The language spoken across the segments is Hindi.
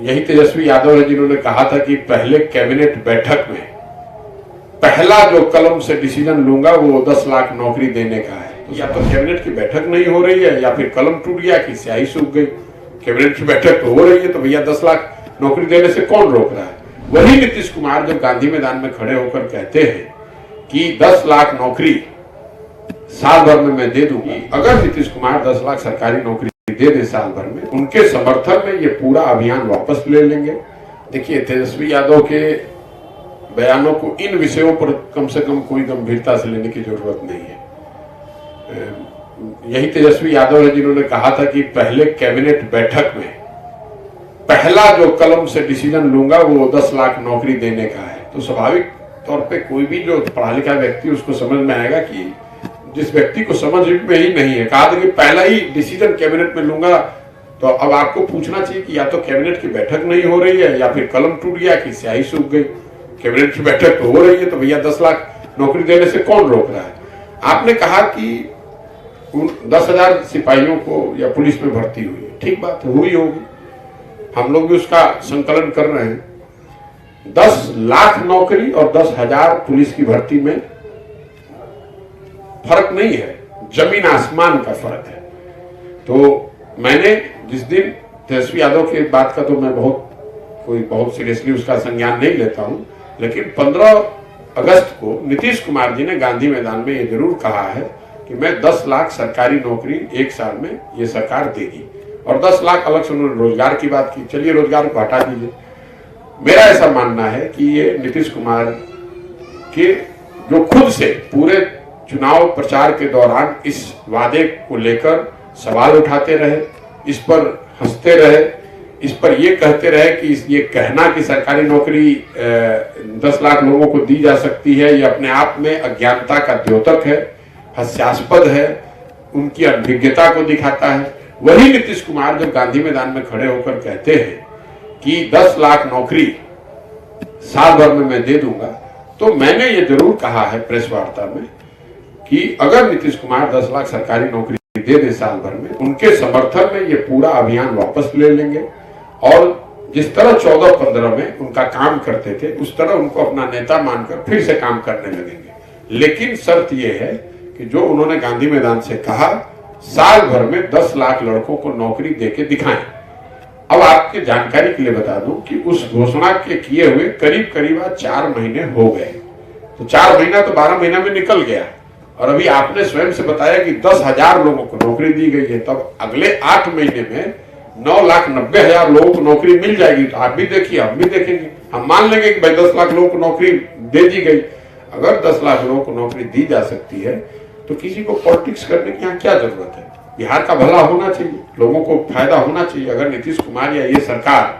यही तेजस्वी यादव है जिन्होंने कहा था कि पहले कैबिनेट बैठक में पहला जो कलम से डिसीजन लूंगा वो 10 लाख नौकरी देने का है। तो या तो कैबिनेट की बैठक नहीं हो रही है या फिर कलम टूट गया कि स्याही सूख गई। कैबिनेट की बैठक तो हो रही है तो भैया 10 लाख नौकरी देने से कौन रोक रहा है। वही नीतीश कुमार जब गांधी मैदान में खड़े होकर कहते हैं कि 10 लाख नौकरी साल भर में मैं दे दूंगी, अगर नीतीश कुमार 10 लाख सरकारी नौकरी दे दे साल भर में, उनके समर्थन में ये पूरा अभियान वापस ले लेंगे। देखिए, तेजस्वी यादव के बयानों को इन विषयों पर कम से कम कोई गंभीरता से लेने की जरूरत नहीं है। यही तेजस्वी यादव है जिन्होंने कहा था कि पहले कैबिनेट बैठक में पहला जो कलम से डिसीजन लूंगा वो 10 लाख नौकरी देने का है। तो स्वाभाविक तौर पे कोई भी जो पढ़ा लिखा व्यक्ति उसको समझ में आएगा कि जिस व्यक्ति को समझ में ही नहीं है, कहा था कि पहला ही डिसीजन कैबिनेट में लूंगा, तो अब आपको पूछना चाहिए कि या तो कैबिनेट की बैठक नहीं हो रही है या फिर कलम टूट गया कि स्याही सूख गई। कैबिनेट की बैठक तो हो रही है तो भैया 10 लाख नौकरी देने से कौन रोक रहा है। आपने कहा कि 10,000 सिपाहियों को या पुलिस में भर्ती हुई है, ठीक बात है, हुई होगी, हम लोग भी उसका संकलन कर रहे हैं। 10 लाख नौकरी और 10,000 पुलिस की भर्ती में फर्क नहीं है, जमीन आसमान का फर्क है। तो मैंने जिस दिन तेजस्वी यादव की बात का तो मैं बहुत सीरियसली उसका संज्ञान नहीं लेता हूं, लेकिन 15 अगस्त को नीतीश कुमार जी ने गांधी मैदान में ये जरूर कहा है कि मैं 10 लाख सरकारी नौकरी एक साल में ये सरकार देगी, और 10 लाख अलग से उन्होंने रोजगार की बात की। चलिए रोजगार को हटा दीजिए। मेरा ऐसा मानना है कि ये नीतीश कुमार के जो खुद से पूरे चुनाव प्रचार के दौरान इस वादे को लेकर सवाल उठाते रहे, इस पर हंसते रहे, इस पर ये कहते रहे कि ये कहना कि सरकारी नौकरी 10 लाख लोगों को दी जा सकती है, ये अपने आप में अज्ञानता का द्योतक है, हास्यास्पद है, उनकी अनभिज्ञता को दिखाता है। वही नीतीश कुमार जब गांधी मैदान में खड़े होकर कहते हैं कि 10 लाख नौकरी साल भर में मैं दे दूंगा, तो मैंने ये जरूर कहा है प्रेस वार्ता में कि अगर नीतीश कुमार 10 लाख सरकारी नौकरी दे दे साल भर में, उनके समर्थन में ये पूरा अभियान वापस ले लेंगे और जिस तरह 14-15 में उनका काम करते थे उस तरह उनको अपना नेता मानकर फिर से काम करने लगेंगे। लेकिन शर्त ये है कि जो उन्होंने गांधी मैदान से कहा, साल भर में 10 लाख लड़कों को नौकरी देके दिखाएं। अब आपके जानकारी के लिए बता दूं कि उस घोषणा के किए हुए करीब करीब 4 महीने हो गए। तो 4 महीना तो 12 महीना में निकल गया, और अभी आपने स्वयं से बताया कि 10,000 लोगों को नौकरी दी गई है। तब अगले 8 महीने में 9,90,000 लोगों को नौकरी मिल जाएगी। तो आप भी देखिए, हम भी देखेंगे, हम मान लेंगे कि भाई 10 लाख लोगों को नौकरी दे दी गई। अगर 10 लाख लोगों को नौकरी दी जा सकती है तो किसी को पॉलिटिक्स करने की यहाँ क्या जरूरत है। बिहार का भला होना चाहिए, लोगों को फायदा होना चाहिए। अगर नीतीश कुमार या ये सरकार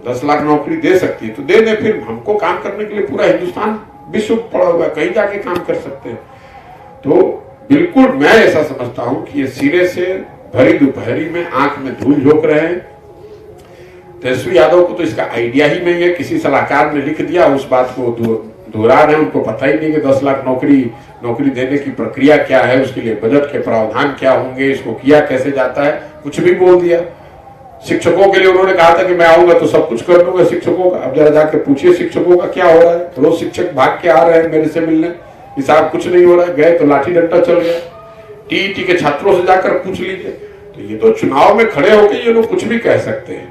10 लाख नौकरी दे सकती है तो दे दे, फिर हमको काम करने के लिए पूरा हिंदुस्तान विश्व पड़ा हुआ है, कहीं जाके काम कर सकते हैं। तो बिल्कुल मैं ऐसा समझता हूं कि ये सिरे से भरी दोपहरी में आंख में धूल झोंक रहे हैं। तेजस्वी यादव को तो इसका आइडिया ही नहीं है, किसी सलाहकार ने लिख दिया, उस बात को दोहरा रहे हैं। उनको पता ही नहीं कि 10 लाख नौकरी देने की प्रक्रिया क्या है, उसके लिए बजट के प्रावधान क्या होंगे, इसको किया कैसे जाता है, कुछ भी बोल दिया। शिक्षकों के लिए उन्होंने कहा था कि मैं आऊंगा तो सब कुछ कर दूंगा शिक्षकों का। अब जरा जाके पूछिए शिक्षकों का क्या हो रहा है। रोज शिक्षक भाग के आ रहे हैं मेरे से मिलने, साहब कुछ नहीं हो रहा है, गए तो लाठी डंडा चल गया। टीईटी के छात्रों से जाकर पूछ लीजिए। तो ये तो चुनाव में खड़े होकर ये लोग कुछ भी कह सकते हैं।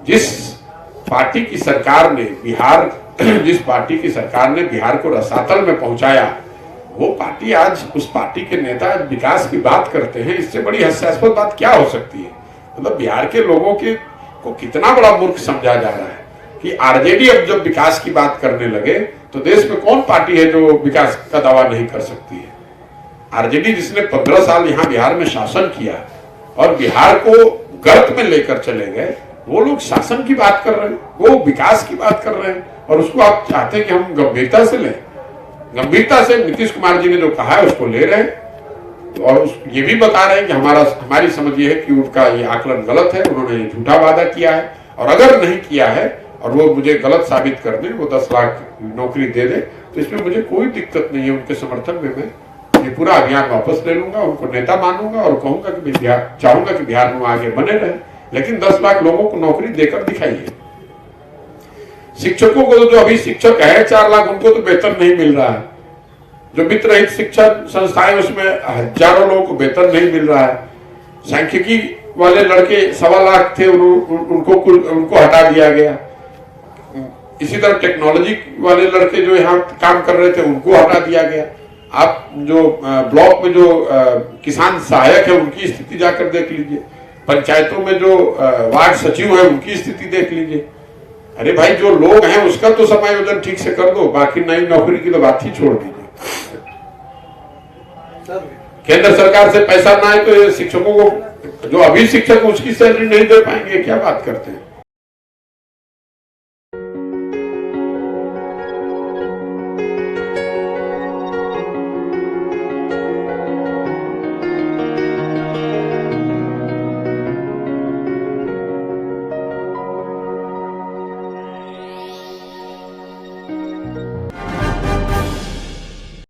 जिस पार्टी की सरकार ने बिहार को रसातल में पहुंचाया, वो पार्टी आज, उस पार्टी के नेता आज विकास की बात करते हैं। इससे बड़ी हास्यास्पद बात क्या हो सकती है। मतलब बिहार के लोगों को कितना बड़ा मूर्ख समझा जा रहा है कि आरजेडी अब जब विकास की बात करने लगे तो देश में कौन पार्टी है जो विकास का दावा नहीं कर सकती है। आरजेडी जिसने 15 साल यहाँ बिहार में शासन किया और बिहार को गर्त में लेकर चले गए, वो लोग शासन की बात कर रहे हैं, वो विकास की बात कर रहे हैं, और उसको आप चाहते हैं कि हम गंभीरता से लें। गंभीरता से नीतीश कुमार जी ने जो कहा है उसको ले रहे हैं, और ये भी बता रहे हैं कि हमारी समझ ये है कि उनका ये आकलन गलत है, उन्होंने ये झूठा वादा किया है, और अगर नहीं किया है और वो मुझे गलत साबित कर दे, वो 10 लाख नौकरी दे दे, तो इसमें मुझे कोई दिक्कत नहीं है। उनके समर्थन में मैं ये पूरा अभियान वापस ले लूंगा, उनको नेता मानूंगा और कहूंगा कि चाहूंगा कि बिहार में आगे बने रहे। लेकिन 10 लाख लोगों को नौकरी देकर दिखाइए। शिक्षकों को जो अभी शिक्षक है 4 लाख, उनको तो वेतन नहीं मिल रहा है। जो वित्त रहित शिक्षा संस्थाएं उसमें हजारों लोगों को वेतन नहीं मिल रहा है। सांख्यिकी वाले लड़के 1.25 लाख थे, उनको हटा दिया गया। इसी तरह टेक्नोलॉजी वाले लड़के जो यहाँ काम कर रहे थे उनको हटा दिया गया। आप जो ब्लॉक में जो किसान सहायक है उनकी स्थिति जाकर देख लीजिए, पंचायतों में जो वार्ड सचिव है उनकी स्थिति देख लीजिए। अरे भाई, जो लोग हैं उसका तो समायोजन ठीक से कर दो, बाकी नई नौकरी की तो बात ही छोड़ दीजिए। केंद्र सरकार से पैसा ना आए तो शिक्षकों को, जो अभी शिक्षक उसकी सैलरी नहीं दे पाएंगे, क्या बात करते हैं।